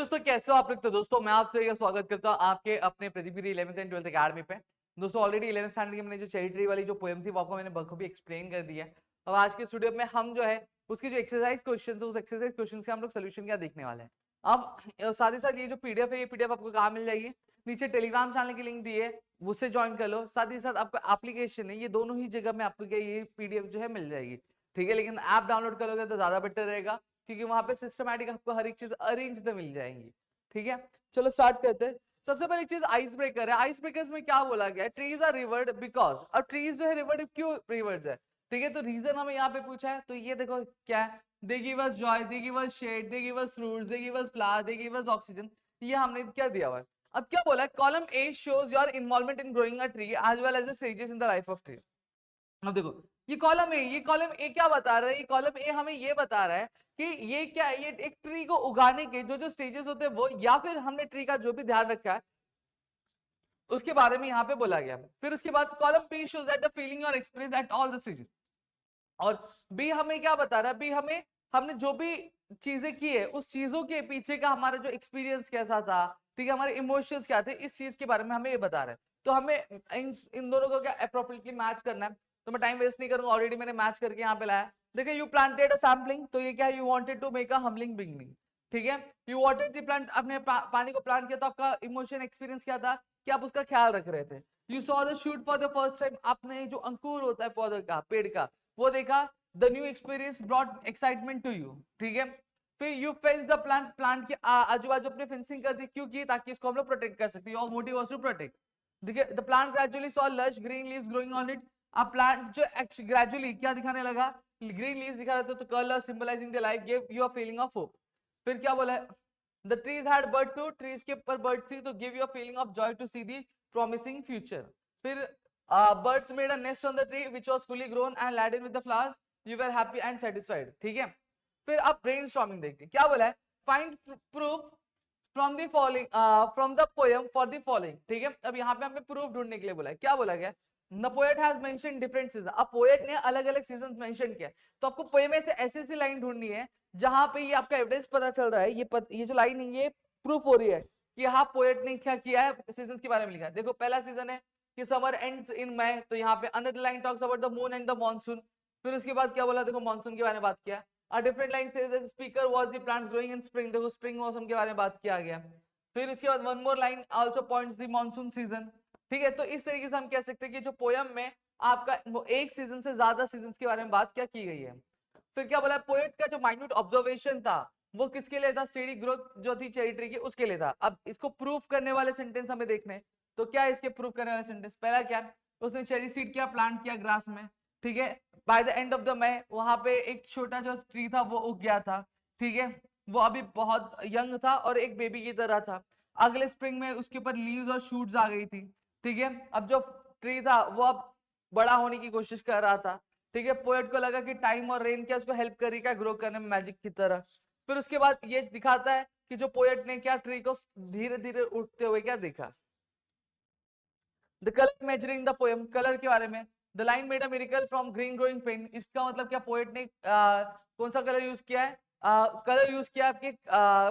दोस्तों कैसे हो आप लोग। तो दोस्तों मैं आपसे यह स्वागत करता हूं आपके अपने प्रतिगिरी 11th एंड 12th अकेडमी पे। दोस्तों ऑलरेडी 11th स्टैंडर्ड की मैंने जो चेरी ट्री वाली जो पोएम थी वो आपको मैंने बखूबी एक्सप्लेन कर दिया है। अब आज के स्टूडियो में हम जो है उसकी जो एक्सरसाइज क्वेश्चन है उस एक्सरसाइज क्वेश्चन के हम लोग सोल्यूशन क्या देखने वाले हैं। अब साथ ही साथ ये जो पीडीएफ है ये पीडीएफ आपको कहाँ मिल जाएगी, नीचे टेलीग्राम चैनल की लिंक दी है उससे ज्वाइन कर लो। साथ ही साथ आपका एप्लीकेशन है, ये दोनों ही जगह में आपको ये पीडीएफ जो है मिल जाएगी। ठीक है, लेकिन ऐप डाउनलोड करोगे तो ज्यादा बेटर रहेगा क्योंकि वहां पे सिस्टमैटिक आपको हर एक चीज अरेंज मिल जाएंगी। ठीक है, चलो स्टार्ट करते हैं। सबसे पहली चीज आइस ब्रेकर है। आइस ब्रेकर्स में क्या बोला गया है, ट्रीज आर रिवर्ड बिकॉज। अब ट्रीज जो है रिवर्ड क्यों रिवर्ड है, ठीक है, तो रीजन हमें यहाँ पे पूछा है। तो ये देखो क्या है, they give us joy, they give us shade, they give us fruits, they give us flower, they give us oxygen. ये हमने क्या दिया हुआ है। अब क्या बोला है, column A shows your involvement in growing a tree as well as the stages in the life of tree. अब देखो ये कॉलम ए क्या बता रहा है, ये कॉलम ए हमें ये बता रहा है कि ये क्या है, ये एक ट्री को उगाने के जो जो स्टेजेस होते हैं वो, या फिर हमने ट्री का जो भी ध्यान रखा है उसके बारे में यहाँ पे बोला गया। फिर उसके बाद column B shows that the feeling और experience at all the stages. और बी हमें क्या बता रहा है, बी हमें हमने जो भी चीजें की है उस चीजों के पीछे का हमारा जो एक्सपीरियंस कैसा था, ठीक है, हमारे इमोशंस क्या थे, इस चीज के बारे में हमें ये बता रहा है। तो हमें इन दोनों को क्या अप्रोप्रिएटली मैच करना है। तो मैं टाइम वेस्ट नहीं करूंगा, ऑलरेडी मैंने मैच करके यहाँ पे लाया। देखिए यू प्लांटेड अ सैम्पलिंग, तो ये क्या है, you wanted to make a humbling beginning. ठीक है, यू वाटेड द प्लांट, अपने पानी को प्लांट किया तो आपका इमोशन एक्सपीरियंस क्या था कि आप उसका ख्याल रख रहे थे। You saw the shoot for the first time, आपने जो अंकुर होता है पौधे का, पेड़ का, वो देखा। The new experience brought excitement to you. ठीक है, फिर you fence the plant, plant के आजू बाजू अपने फेंसिंग कर दी, क्यों की, ताकि इसको हम लोग प्रोटेक्ट कर सकते हैं। Your motive was to protect. देखिए the plant gradually saw lush green leaves growing on it. अब प्लांट जो ग्रेजुअली क्या दिखाने लगा, ग्रीन लीव्स दिखा रहा था, तो colour symbolizing the life give you a feeling of hope. फिर क्या बोला है, the trees had bird too, trees के ऊपर बर्ड थी, तो give you a feeling of joy to see the promising future. फिर birds made a nest on the tree which was fully grown and laden with the flowers. You were happy and satisfied. ठीक है, फिर आप brainstorming देखते हैं, क्या बोला है, find proof from the following, from the poem for the following. ठीक है, अब यहाँ पे हमें प्रूफ ढूंढने के लिए बोला है। क्या बोला गया, the poet has mentioned different season. अब पोएट ने अलग अलग सीजन मेंशन किया, तो आपको पोएम में से ऐसी लाइन ढूंढनी है जहां पे ये आपका एविडेंस पता चल रहा है, ये जो लाइन है ये प्रूफ हो रही है कि हाँ पोएट ने क्या किया है, सीजन के बारे में लिखा है। देखो पहला सीजन है कि समर एंड्स इन मई, तो यहाँ पे another line talks about the moon and the monsoon. फिर उसके बाद क्या बोला, देखो मॉनसून के बारे में बात किया। A different line says the speaker was the plants growing in spring, देखो स्प्रिंग मौसम के बारे में बात किया गया। फिर उसके बाद one more line also points the monsoon season. ठीक है, तो इस तरीके से हम कह सकते हैं कि जो पोयम में आपका एक सीजन से ज्यादा सीजन के बारे में बात क्या की गई है। फिर क्या बोला, पोएट का जो माइन्यूट ऑब्जर्वेशन था वो किसके लिए था, स्टेडी ग्रोथ जो थी चेरी ट्री की उसके लिए था। अब इसको प्रूफ करने वाले सेंटेंस हमें देखने, तो क्या है इसके प्रूफ करने वाले सेंटेंस, पहला क्या, उसने चेरी सीड क्या प्लांट किया ग्रास में। ठीक है, by the end of the May वहां पे एक छोटा जो ट्री था वो उग गया था। ठीक है, वो अभी बहुत यंग था और एक बेबी की तरह था। अगले स्प्रिंग में उसके ऊपर लीव्स और शूट्स आ गई थी। ठीक है, अब जो ट्री था वो अब बड़ा होने की कोशिश कर रहा था। ठीक है, पोएट को लगा कि टाइम और रेन क्या उसको हेल्प करेगा ग्रो करने में मैजिक की तरह। फिर उसके बाद ये दिखाता है कि जो पोएट ने क्या ट्री को धीरे धीरे उठते हुए क्या देखा। The colour measuring the poem, colour के बारे में, the line made a miracle from green growing pain, इसका मतलब क्या पोएट ने कौन सा कलर यूज किया है, कलर यूज किया आपके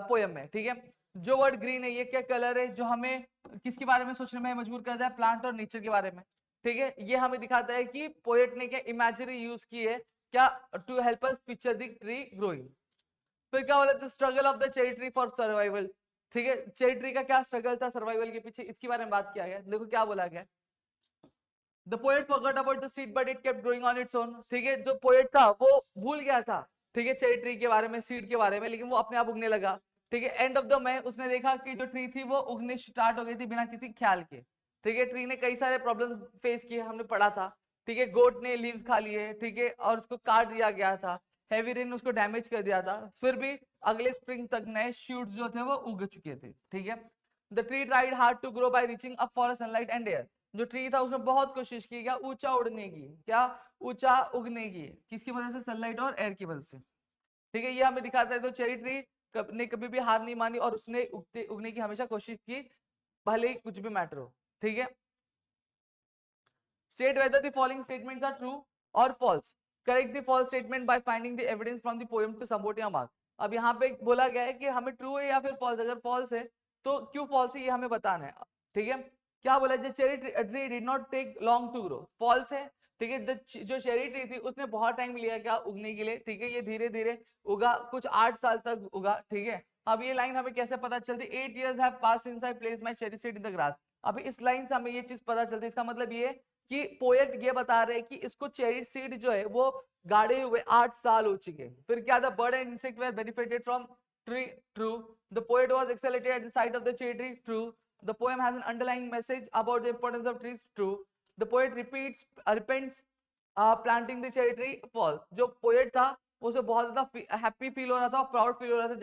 पोएम में। ठीक है, जो वर्ड ग्रीन है ये क्या कलर है जो हमें किसके बारे में सोचने में मजबूर करता है, प्लांट और नेचर के बारे में। ठीक है, ये हमें दिखाता है कि पोएट ने क्या इमेजिनरी यूज की है क्या, to help us picture the tree growing. फिर क्या बोला, the struggle of the cherry tree for survival. ठीक है, चेरी ट्री का क्या स्ट्रगल था सर्वाइवल के पीछे, इसके बारे में बात किया गया। देखो क्या बोला गया, the poet forgot about the seed but it kept growing on its own. ठीक है, जो पोएट था वो भूल गया था, ठीक है, चेरी ट्री के बारे में, सीड के बारे में, लेकिन वो अपने आप उगने लगा। ठीक है, एंड ऑफ द मई उसने देखा कि जो ट्री थी वो उगने स्टार्ट हो गई थी बिना किसी ख्याल के। ठीक है, ट्री ने कई सारे प्रॉब्लम्स फेस किए, हमने पढ़ा था। ठीक है, गोट ने लीव्स खा लिए, ठीक है, और उसको काट दिया गया था, हैवी रेन उसको डैमेज कर दिया था। फिर भी अगले स्प्रिंग तक नए शूट्स जो थे वो उग चुके थे। ठीक है, the tree tried hard to grow by reaching up for sunlight and air. जो ट्री था उसने बहुत कोशिश की क्या, ऊंचा उड़ने की, क्या ऊंचा उगने की, किसकी वजह से, सनलाइट और एयर की वजह से। ठीक है, ये हमें दिखाता है तो चेरी ट्री ने कभी भी हार नहीं मानी और उसने उगने की हमेशा कोशिश की, भले ही कुछ भी मैटर हो। ठीक है, state whether the following statements are true or false. Correct the false statement by finding the evidence from the poem to support your mark. अब यहाँ पे बोला गया है कि हमें ट्रू है या फिर फॉल्स, अगर फॉल्स है तो क्यों फॉल्स है ये हमें बताना है, ठीक है। क्या बोला, जो cherry tree did not take long to grow, false है, ठीक है। जो चेरी ट्री थी उसने बहुत टाइम लिया क्या उगने के लिए, ठीक है। ये धीरे धीरे उगा, कुछ 8 साल तक उगा, ठीक है। अब ये लाइन हमें कैसे पता चलती, 8 years have passed since I placed my cherry seed in the grass। अभी इस लाइन से हमें ये चीज पता चलती है, इसका मतलब ये कि पोएट ये बता रहे हैं कि इसको चेरी सीड जो है वो गाड़े हुए 8 साल हो चुके। फिर क्या था, bird and insect were benefited from tree, true. The poet was excited at the sight of the cherry tree, true. The poem has an underlying message about the importance of trees, true. The poet repents planting the cherry tree, false. जो poet था उसे बहुत ज्यादा happy feel हो रहा था और proud feel हो रहा था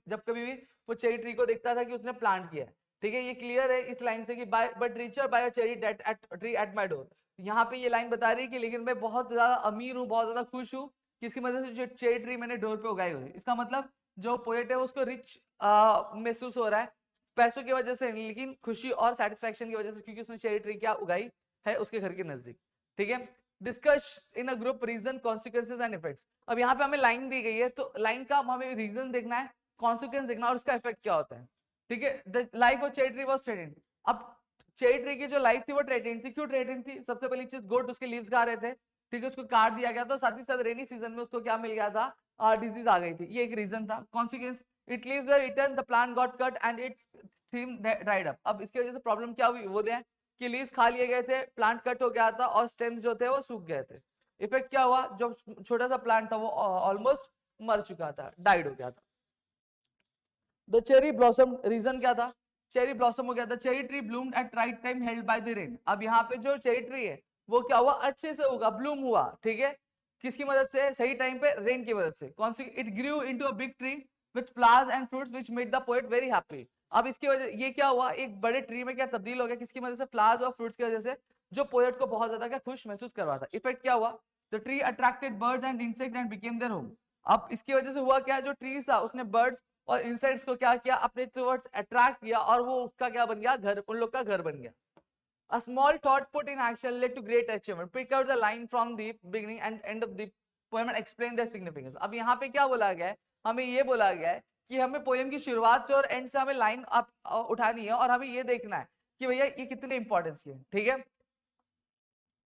जब कभी भी वो चेरी ट्री को देखता था कि उसने प्लांट किया है, ठीक है। ये क्लियर है इस लाइन से कि but richer by a cherry tree at my door. यहाँ पे ये लाइन बता रही है कि लेकिन मैं बहुत ज्यादा अमीर हूँ, बहुत ज्यादा खुश हूँ, किसकी मदद से, जो चेरी ट्री मैंने डोर पे उगाई हुई। इसका मतलब जो पोएट है उसको रिच महसूस हो रहा है, पैसों की वजह से नहीं, लेकिन खुशी और सेटिस्फेक्शन की वजह से, क्योंकि उसने चेरी ट्री क्या उगाई है उसके घर के नजदीक, ठीक है। Discuss in a group region, consequences and effects. अब यहाँ पे हमें लाइन दी गई है तो लाइन का हमें रीजन देखना है, कॉन्सिक्वेंस देखना और उसका इफेक्ट क्या होता है, ठीक है। The life of cherry tree was threatened. अब चेरी ट्री की जो लाइफ थी वो थ्रेटेन्ड थी, क्यों थ्रेटेन्ड थी, सबसे पहली चीज गुड, उसके लीव्स खा रहे थे, ठीक है, उसको काट दिया गया, तो साथ ही साथ रेनी सीजन में उसको क्या मिल गया था, डिजीज आ गई थी, ये एक रीजन था। Consequence, it leaves were eaten, the plant got cut and it's theme dried up. अब इसकी वजह से प्रॉब्लम क्या हुई वो दें कि लीव्स खा लिए गए थे, प्लांट कट हो गया था और स्टेम्स जो थे वो सूख गए थे। इफेक्ट क्या हुआ, जो छोटा सा प्लांट था वो ऑलमोस्ट मर चुका था, डाइड हो गया था। द चेरी ब्लॉसम, रीजन क्या था, चेरी ब्लॉसम हो गया था, cherry tree bloomed at right time held by the rain. अब यहाँ पे जो चेरी ट्री है वो क्या हुआ, अच्छे से होगा, ब्लूम हुआ, ठीक है, किसकी मदद से, सही टाइम पे रेन की मदद से। It grew into a big tree with flowers and fruits which made the poet very happy. अब इसकी वजह ये क्या हुआ, एक बड़े ट्री में क्या तब्दील हो गया, किसकी मदद से, फ्लावर्स और फ्रूट्स की वजह से, जो पोएट को बहुत ज्यादा क्या खुश महसूस करवा था। इफेक्ट क्या हुआ, the tree attracted birds and insect and became their home. अब इसकी वजह से हुआ क्या, जो ट्रीज था उसने बर्ड्स और इंसेक्ट्स को क्या किया, अपने टुवर्ड्स अट्रैक्ट किया और वो उसका क्या बन गया, घर, उन लोग का घर बन गया। A small thought put in action led to great achievement. Pick out the line from the beginning and end of the poem and explain their significance. अब यहाँ पे क्या बोला गया है, हमें ये बोला गया है कि हमें पोएम की शुरुआत से और एंड से हमें लाइन उठानी है और हमें ये देखना है कि भैया ये कितने इंपॉर्टेंस की है, ठीक है।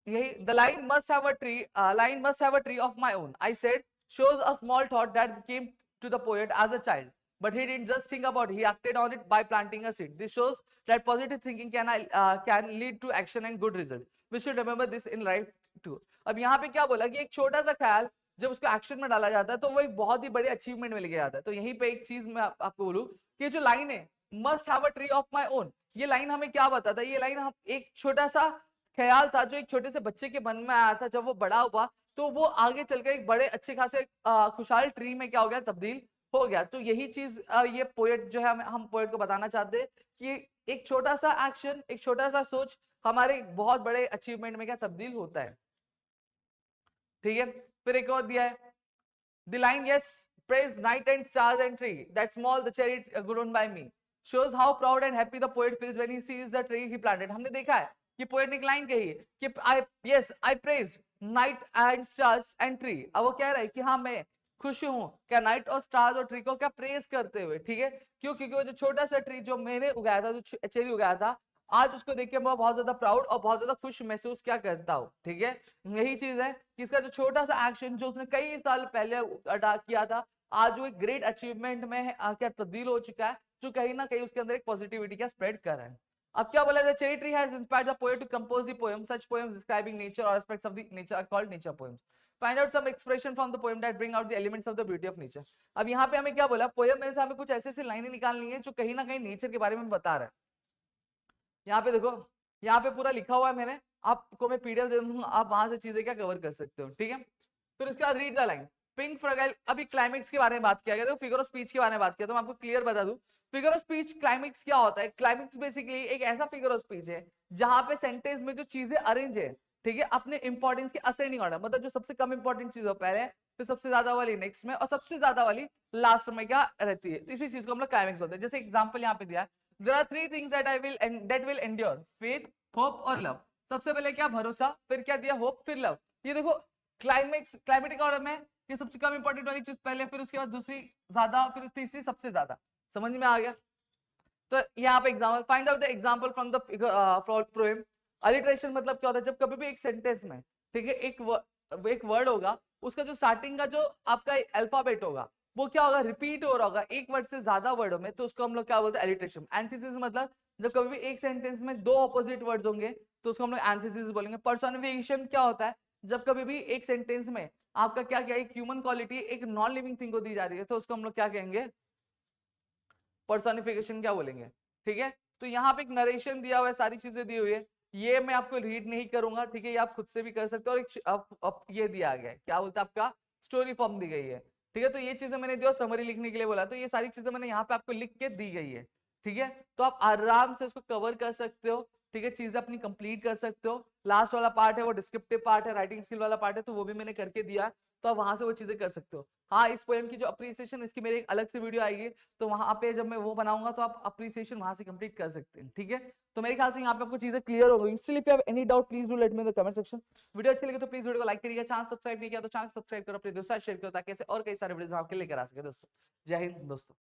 यही the line must have a tree of my own, I said, shows a small thought that came to the poet as a child, but he didn't just think about it, he acted on it by planting a seed. This shows that positive thinking can lead to action and good result. We should remember this in life too. अब यहाँ पे क्या बोला कि एक छोटा सा ख्याल जब उसको एक्शन में डाला जाता है तो वो एक बहुत ही बड़ी अचीवमेंट में लेके जाता है। तो यहीं पे एक चीज मैं आपको बोलूं कि जो लाइन है must have a tree of my own, ये लाइन हमें क्या बताता है, ये लाइन हम एक छोटा सा ख्याल था जो एक छोटे से बच्चे के मन में आया था, जब वो बड़ा हुआ तो वो आगे चलकर एक बड़े अच्छे खासे खुशहाल ट्री में क्या हो गया, तब्दील हो गया। तो यही चीज ये पोएट जो है हम पोएट को बताना चाहते हैं कि एक छोटा सा एक्शन, एक छोटा सा सोच हमारे बहुत बड़े अचीवमेंट में क्या तब्दील होता है, ठीक है। फिर एक और दिया है, the line yes praise night and stars and tree that small the cherry grown by me shows how proud and happy the poet feels when he sees the tree he planted। हमने देखा है कि poet ने एक line कही कि I praised night and stars and tree। अब वो कह रहा है कि हाँ मैं खुश हूँ क्या नाइट और स्टार्स और ट्री को क्या प्रेज करते हुए, ठीक है। क्यों, क्योंकि वो जो छोटा सा ट्री जो मैंने उगाया था, जो चेरी उगाया था, आज उसको देख के मैं बहुत ज्यादा प्राउड और बहुत ज्यादा खुश महसूस क्या करता हूँ, ठीक है। यही चीज है कि इसका जो छोटा सा एक्शन जो उसने कई साल पहले किया था, आज वो एक ग्रेट अचीवमेंट में क्या तब्दील हो चुका है, जो कहीं ना कहीं उसके अंदर एक पॉजिटिविटी क्या स्प्रेड कर रहा है। अब क्या बोला, the cherry tree has inspired the poet to compose the poem. Such poems describing nature or aspects of the nature are called nature poems. Find out some expression from the poem that bring out the elements of the beauty of nature. अब यहाँ पे हमें क्या बोला, poem में से हमें कुछ ऐसे लाइनें निकालनी है जो कहीं ना कहीं नेचर के बारे में बता रहा है। यहाँ पे देखो, यहाँ पे पूरा लिखा हुआ है मैंने, आपको मैं पीडीएफ दे दूंगा, आप वहां से चीजें क्या कवर कर सकते हो, ठीक है। फिर उसके बाद रीड द लाइन, पिंक फ्रगाइल। अभी क्लाइमेक्स के बारे में बात किया गया, तो फिगर ऑफ स्पीच के बारे में बात किया, तो मैं आपको क्लियर बता दूं फिगर ऑफ स्पीच क्लाइमेक्स क्या होता है। क्लाइमेक्स बेसिकली एक ऐसा फिगर ऑफ स्पीच है जहां पे सेंटेंस में जो चीजें अरेंज है, ठीक है, अपने इंपॉर्टेंस के असेंडिंग ऑर्डर, मतलब जो सबसे कम इंपॉर्टेंट चीज हो पहले, फिर सबसे ज्यादा वाली नेक्स्ट में और सबसे ज्यादा वाली लास्ट में क्या रहती है, तो इसी चीज को हम लोग क्लाइमेक्स बोलते हैं। जैसे एग्जांपल यहाँ पे दिया है, there are 3 things that will endure, faith, hope और लव। सबसे पहले क्या, भरोसा, फिर क्या दिया, होप, फिर लव। ये देखो क्लाइमेक्स क्लाइमेटिक ऑर्डर में कि सबसे कम इंपॉर्टेंट वाली चीज पहले, फिर उसके बाद दूसरी ज्यादा, फिर तीसरी सबसे ज्यादा। समझ में आ गया? तो यहाँ पे example, find out the example from the poem. Alliteration मतलब क्या होता है? जब कभी भी एक सेंटेंस में, ठीक है, एक वर्ड होगा, उसका जो स्टार्टिंग का जो आपका अल्फाबेट होगा वो क्या होगा? रिपीट हो रहा होगा एक वर्ड से ज्यादा वर्डों में, तो उसको हम लोग क्या बोलते हैं? एलिट्रेशन। एंथिसिस मतलब जब कभी भी एक सेंटेंस में दो ऑपोजिट वर्ड्स होंगे तो उसको हम लोग एंथिसिस बोलेंगे। पर्सोनिफिकेशन क्या होता है? जब कभी भी एक सेंटेंस में आपका क्या क्या एक ह्यूमन क्वालिटी एक नॉन लिविंग थिंग को दी जा रही है तो उसको हम लोग क्या कहेंगे? पर्सोनिफिकेशन क्या बोलेंगे? ठीक है, तो यहाँ पे एक नरेशन दिया हुआ है, सारी चीजें दी हुई है, ये मैं आपको रीड नहीं करूंगा, ठीक है, ये आप खुद से भी कर सकते हो। और एक ये दिया गया है, क्या बोलते हैं, आपका स्टोरी फॉर्म दी गई है, ठीक है, तो ये चीजें मैंने दिया, समरी लिखने के लिए बोला, तो ये सारी चीजें मैंने यहाँ पे आपको लिख के दी गई है, ठीक है, तो आप आराम से इसको कवर कर सकते हो, ठीक है, चीजें अपनी कंप्लीट कर सकते हो। लास्ट वाला पार्ट है वो डिस्क्रिप्टिव पार्ट है, राइटिंग स्किल वाला पार्ट है, तो वो भी मैंने करके दिया, तो आप वहां से वो चीजें कर सकते हो। हाँ, इस पोएम की जो अप्रिसिएशन, इसकी मेरी एक अलग से वीडियो आएगी, तो वहां पे जब मैं वो बनाऊंगा तो आप अप्रिसिएशन वहां से कंप्लीट कर सकते हैं, ठीक है। तो मेरे ख्याल से यहाँ पे आपको चीजें क्लियर हो गई। Still if you have any doubt please do let me in the comment section. Video अच्छी लगे तो प्लीज वीडियो को लाइक करिएगा, चैनल सब्सक्राइब नहीं किया तो चैनल सब्सक्राइब करो, अपने दोस्तों शेयर करो, ताकि ऐसे और कई सारे वीडियोस आपके लेकर आ सके दोस्तों। जय हिंद दोस्तों।